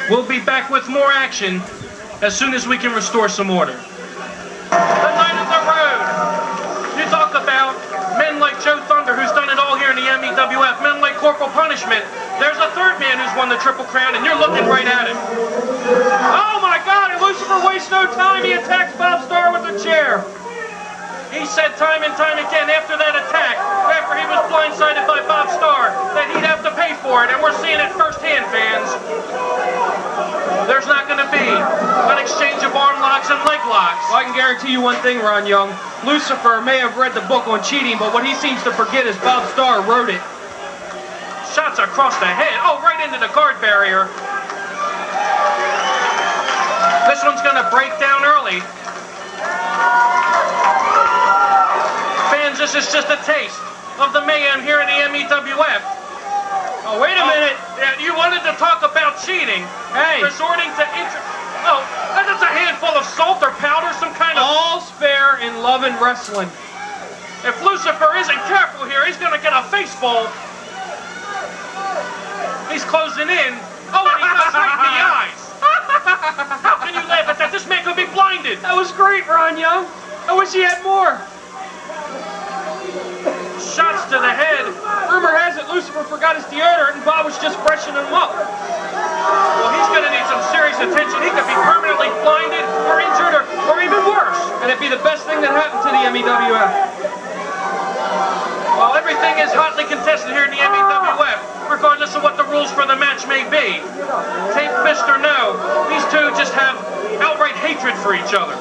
We'll be back with more action as soon as we can restore some order. The Knight of the Road. You talk about men like Joe Thunder, who's done it all here in the MEWF, men like Corporal Punishment. There's a third man who's won the Triple Crown, and you're looking right at him. Oh my God, and Lucifer wastes no time. He attacks Bob Starr with a chair. He said time and time again after that attack, after he was blindsided by Bob Starr, that he'd have to pay for it, and we're seeing it firsthand, fans. There's not going to be an exchange of arm locks and leg locks. Well, I can guarantee you one thing, Ron Young. Lucifer may have read the book on cheating, but what he seems to forget is Bob Starr wrote it. Shots across the head. Oh, right into the guard barrier. This one's going to break down early. Fans, this is just a taste of the mayhem here in the MEWF. Oh, wait a minute. Yeah, you wanted to talk about cheating. Hey. Resorting to oh, that's a handful of salt or powder, some kind of... All's fair in love and wrestling. If Lucifer isn't careful here, he's going to get a face full. He's closing in. Oh, and he goes right in the eyes. How can you laugh at that? This man could be blinded. That was great, Ron Young. I wish he had more. Shots to the head. Rumor has it Lucifer forgot his deodorant and Bob was just freshening him up. Well, he's going to need some serious attention. He could be permanently blinded or injured or even worse. And it'd be the best thing that happened to the MEWF. Well, everything is hotly contested here in the MEWF, regardless of what the rules for the match may be. Tape fist or no, these two just have outright hatred for each other.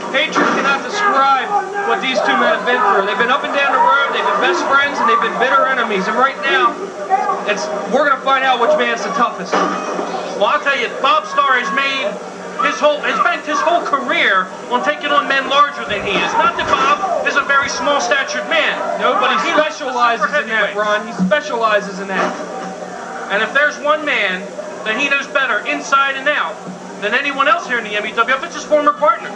Hatred cannot describe what these two men have been through. They've been up and down the road, they've been best friends, and they've been bitter enemies. And right now, we're going to find out which man's the toughest. Well, I'll tell you, Bob Starr has spent his whole career on taking on men larger than he is. Not that Bob is a very small-statured man. No, but he specializes in that, Ron. He specializes in that. And if there's one man that he knows better inside and out than anyone else here in the MEWF, it's his former partner.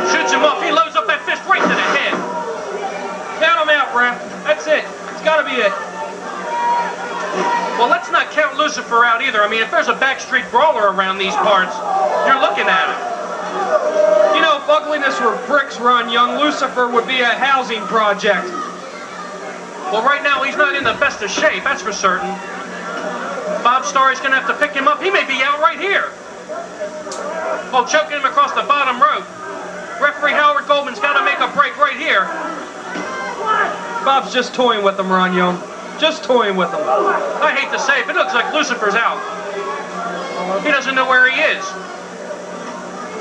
Shoots him off. He loads up that fist right to the head. Count him out, Ref. That's it. It's got to be it. Well, let's not count Lucifer out either. I mean, if there's a backstreet brawler around these parts, you're looking at it. You know, if ugliness were bricks, Ron Young, Lucifer would be a housing project. Well, right now, he's not in the best of shape, that's for certain. Bob Starr is going to have to pick him up. He may be out right here. Oh, choking him across the bottom rope. Referee Howard Goldman's got to make a break right here. Bob's just toying with him, Ron Young. Just toying with him. I hate to say it, but it looks like Lucifer's out. He doesn't know where he is.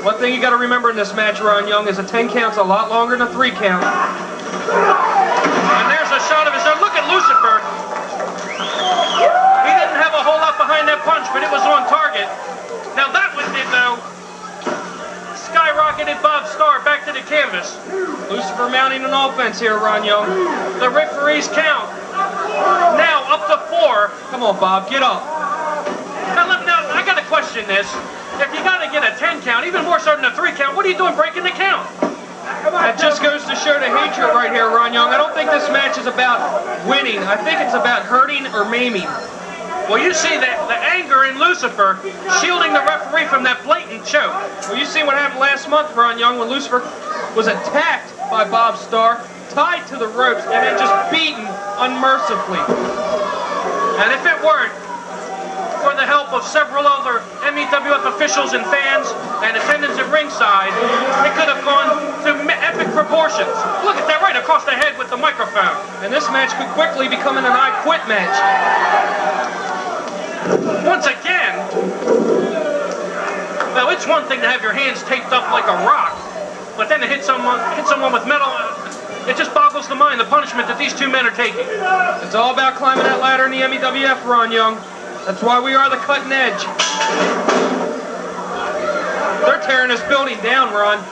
One thing you got to remember in this match, Ron Young, is a 10 count's a lot longer than a 3 count. And there's a shot of his own. Look at Lucifer. He didn't have a whole lot behind that punch, but it was on target. Now that one did, though, skyrocketed Bob Starr back to the canvas. Lucifer mounting an offense here, Ron Young. The referees count. Now up to 4. Come on, Bob, get up. Now I got to question this. If you got to get a 10 count, even more so than a 3 count, what are you doing breaking the count? That just goes to show the hatred right here, Ron Young. I don't think this match is about winning. I think it's about hurting or maiming. Well, you see the anger in Lucifer shielding the referee from that blatant choke. Well, you see what happened last month, Ron Young, when Lucifer was attacked by Bob Starr, tied to the ropes, and then just beaten unmercifully. And if it weren't for the help of several other MEWF officials and fans and attendants at ringside, it could have gone to epic proportions. Look at that right across the head with the microphone. And this match could quickly become an I Quit match. Once again, well, it's one thing to have your hands taped up like a rock, but then to hit someone with metal, it just boggles the mind, the punishment that these two men are taking. It's all about climbing that ladder in the MEWF, Ron Young. That's why we are the cutting edge. They're tearing this building down, Ron.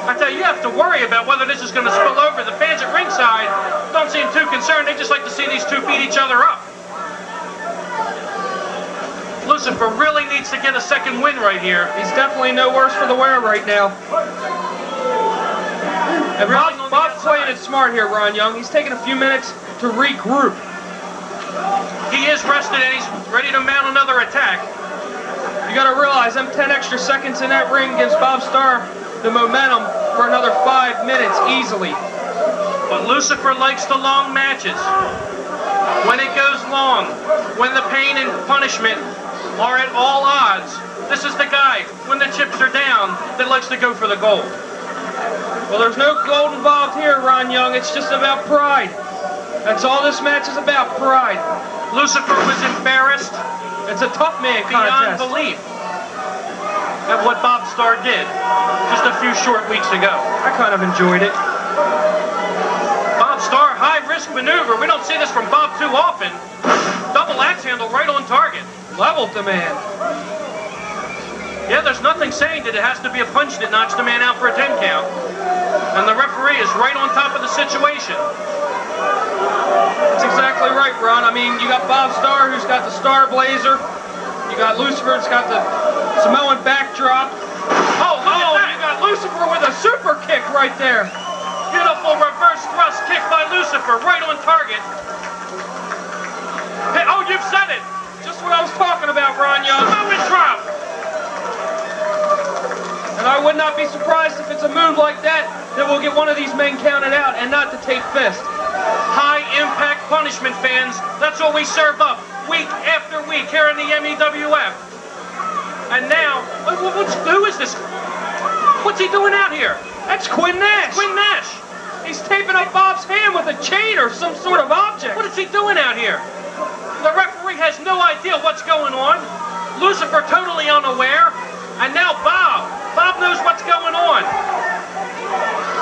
I tell you, you have to worry about whether this is going to spill over. The fans at ringside don't seem too concerned. They just like to see these two beat each other up. Lucifer really needs to get a second win right here. He's definitely no worse for the wear right now. And Bob's playing it smart here, Ron Young. He's taking a few minutes to regroup. He is rested and he's ready to mount another attack. You gotta realize, them 10 extra seconds in that ring gives Bob Starr the momentum for another 5 minutes easily. But Lucifer likes the long matches. When it goes long, when the pain and punishment are at all odds, this is the guy, when the chips are down, that likes to go for the gold. Well, there's no gold involved here, Ron Young. It's just about pride. That's all this match is about, pride. Lucifer was embarrassed It's a tough man beyond contest. belief at what Bob Starr did just a few short weeks ago. I kind of enjoyed it. Bob Starr, high-risk maneuver. We don't see this from Bob too often. Double axe handle right on target. Leveled the man. Yeah, there's nothing saying that it has to be a punch that knocks the man out for a 10 count. And the referee is right on top of the situation. That's exactly right, Ron. I mean, you got Bob Starr, who's got the Star Blazer. You got Lucifer, who's got the Samoan backdrop. Oh, You got Lucifer with a super kick right there. beautiful reverse thrust kick by Lucifer, right on target. Hey, oh, you've said it. Just what I was talking about, Ron Young. Samoan drop. And I would not be surprised if it's a move like that we'll get one of these men counted out and not to take fist. High impact punishment, fans. That's what we serve up week after week here in the MEWF. And now, who is this? What's he doing out here? That's Quinn Nash. Quinn Nash. He's taping up Bob's hand with a chain or some sort of object. What is he doing out here? The referee has no idea what's going on. Lucifer totally unaware. And now Bob. Bob knows what's going on.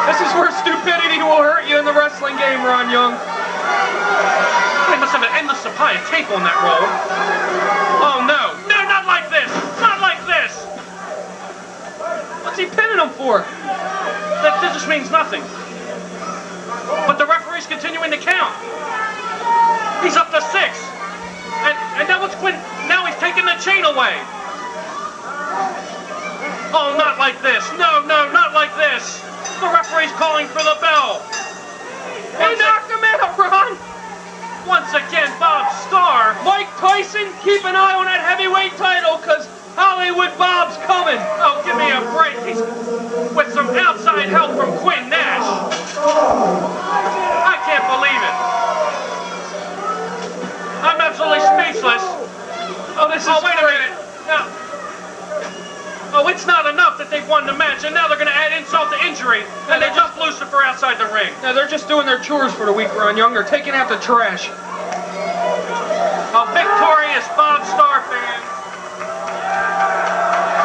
This is where stupidity will hurt you in the wrestling game, Ron Young. They must have an endless supply of tape on that roll. Oh no. No, not like this. Not like this. What's he pinning him for? That just means nothing. But the referee's continuing to count. He's up to 6. And now what's Quinn? Now he's taking the chain away. Oh, not like this. No, not like this. The referee's calling for the bell. He knocked him out, Ron. Once again, Bob Starr. Mike Tyson, keep an eye on that heavyweight title, because Hollywood Bob's coming. Oh, give me a break. He's with some outside help from Quinn Nash. I can't believe it. I'm absolutely speechless. Oh, this is Oh, wait a minute. Now, oh, it's not enough that they've won the match, and now they're going to add insult to injury, and they dump Lucifer outside the ring. Now, they're just doing their chores for the week, Ron Young. They're taking out the trash. A victory